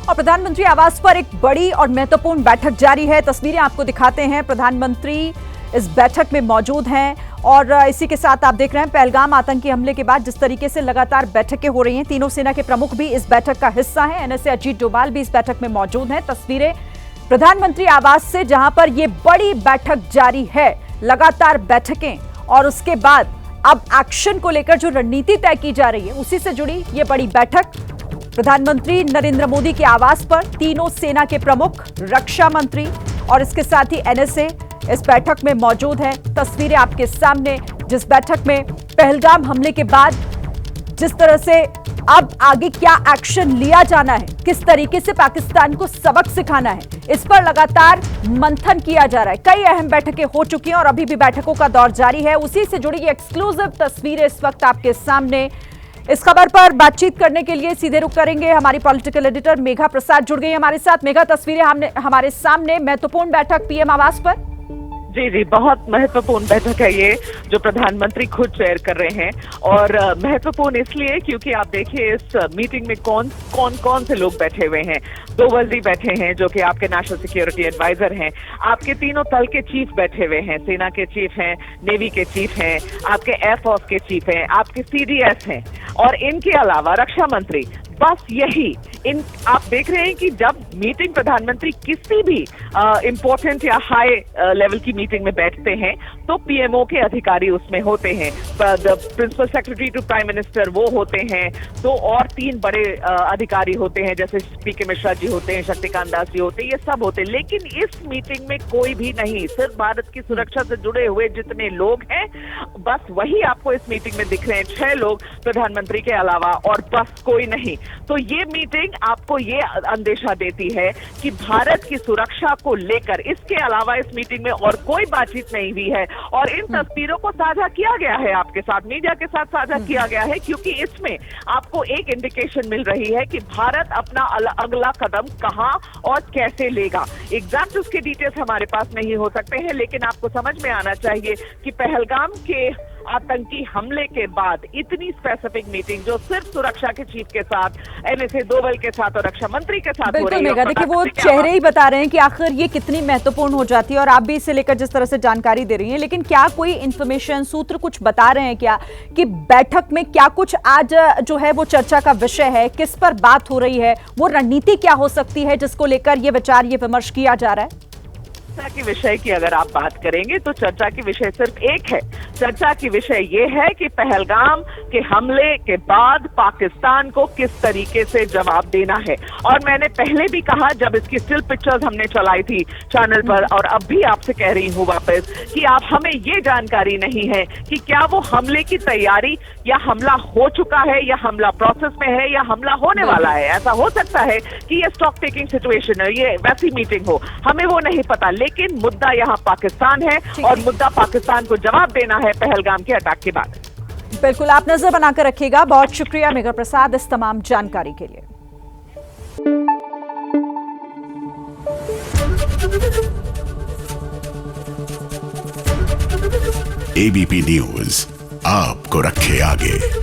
और प्रधानमंत्री आवास पर एक बड़ी और महत्वपूर्ण बैठक जारी है। तस्वीरें आपको दिखाते हैं। प्रधानमंत्री इस बैठक में मौजूद हैं और इसी के साथ आप देख रहे हैं पहलगाम आतंकी हमले के बाद जिस तरीके से लगातार बैठकें हो रही हैं, तीनों सेना के प्रमुख भी इस बैठक का हिस्सा हैं। एनएसए अजीत डोभाल भी इस बैठक में मौजूद हैं। तस्वीरें प्रधानमंत्री आवास से जहां पर यह बड़ी बैठक जारी है, लगातार बैठकें और उसके बाद अब एक्शन को लेकर जो रणनीति तय की जा रही है उसी से जुड़ी ये बड़ी बैठक प्रधानमंत्री नरेंद्र मोदी के आवास पर तीनों सेना के प्रमुख, रक्षा मंत्री और इसके साथ ही एनएसए इस बैठक में मौजूद है। तस्वीरें आपके सामने, जिस बैठक में पहलगाम हमले के बाद जिस तरह से अब आगे क्या एक्शन लिया जाना है, किस तरीके से पाकिस्तान को सबक सिखाना है, इस पर लगातार मंथन किया जा रहा है। कई अहम बैठकें हो चुकी हैं और अभी भी बैठकों का दौर जारी है। उसी से जुड़ी एक्सक्लूसिव तस्वीरें इस वक्त आपके सामने। इस खबर पर बातचीत करने के लिए सीधे रुख करेंगे हमारी पॉलिटिकल एडिटर मेघा प्रसाद जुड़ गई हमारे साथ। मेघा, तस्वीरें हमारे सामने, महत्वपूर्ण बैठक पीएम आवास पर। जी, बहुत महत्वपूर्ण बैठक है ये जो प्रधानमंत्री खुद चेयर कर रहे हैं। और महत्वपूर्ण इसलिए क्योंकि आप देखिए इस मीटिंग में कौन से लोग बैठे हुए हैं। दो वज़ीर बैठे हैं जो कि आपके नेशनल सिक्योरिटी एडवाइजर हैं, आपके तीनों तल के चीफ बैठे हुए हैं, सेना के चीफ हैं, नेवी के चीफ हैं, आपके एयरफोर्स के चीफ हैं, आपके सीडीएस हैं और इनके अलावा रक्षा मंत्री। बस यही आप देख रहे हैं कि जब मीटिंग प्रधानमंत्री किसी भी इंपॉर्टेंट या हाई लेवल की मीटिंग में बैठते हैं तो पीएमओ के अधिकारी उसमें होते हैं। Principal secretary to prime minister वो होते हैं, दो और तीन बड़े अधिकारी होते हैं जैसे पीके मिश्रा जी होते हैं, शक्तिकांत दास जी होते हैं, ये सब होते हैं। लेकिन इस मीटिंग में कोई भी नहीं, सिर्फ भारत की सुरक्षा से जुड़े हुए जितने लोग हैं बस वही आपको इस मीटिंग में दिख रहे हैं, 6 लोग प्रधानमंत्री के अलावा, और बस कोई नहीं। तो ये मीटिंग आपको ये अंदेशा देती है कि भारत की सुरक्षा को लेकर इसके अलावा इस मीटिंग में और कोई बातचीत नहीं हुई है। और इन तस्वीरों को साझा किया गया है आपके साथ, मीडिया के साथ साझा किया गया है क्योंकि इसमें आपको एक इंडिकेशन मिल रही है कि भारत अपना अगला कदम कहां और कैसे लेगा। एग्जैक्ट उसके डिटेल्स हमारे पास नहीं हो सकते हैं, लेकिन आपको समझ में आना चाहिए कि पहलगाम के आतंकी हमले के बाद इतनी स्पेसिफिक मीटिंग जो सिर्फ सुरक्षा के चीफ के साथ, एनएसए डोभाल के साथ और रक्षा मंत्री के साथ हो रही है। देखिए वो चेहरे ही बता रहे हैं कि आखिर ये कितनी महत्वपूर्ण हो जाती है और आप भी इसे लेकर जिस तरह से जानकारी दे रही हैं। लेकिन क्या कोई इंफॉर्मेशन सूत्र कुछ बता रहे हैं क्या कि बैठक में क्या कुछ आज जो है वो चर्चा का विषय है, किस पर बात हो रही है, वो रणनीति क्या हो सकती है जिसको लेकर ये विचार, ये विमर्श किया जा रहा है? चर्चा के विषय की अगर आप बात करेंगे तो चर्चा की विषय सिर्फ एक है। चर्चा की विषय ये है कि पहलगाम के हमले के बाद पाकिस्तान को किस तरीके से जवाब देना है। और मैंने पहले भी कहा जब इसकी स्टिल पिक्चर्स हमने चलाई थी चैनल पर, और अब भी आपसे कह रही हूँ वापस कि आप हमें ये जानकारी नहीं है कि क्या वो हमले की तैयारी या हमला हो चुका है या हमला प्रोसेस में है या हमला होने वाला है। ऐसा हो सकता है कि ये स्टॉक टेकिंग सिचुएशन है, ये वैसी मीटिंग हो, हमें वो नहीं पता। लेकिन मुद्दा यहाँ पाकिस्तान है और मुद्दा पाकिस्तान को जवाब देना है पहलगाम के अटैक के बाद। बिल्कुल, आप नजर बनाकर रखिएगा। बहुत शुक्रिया मेघा प्रसाद इस तमाम जानकारी के लिए। एबीपी न्यूज आपको रखे आगे।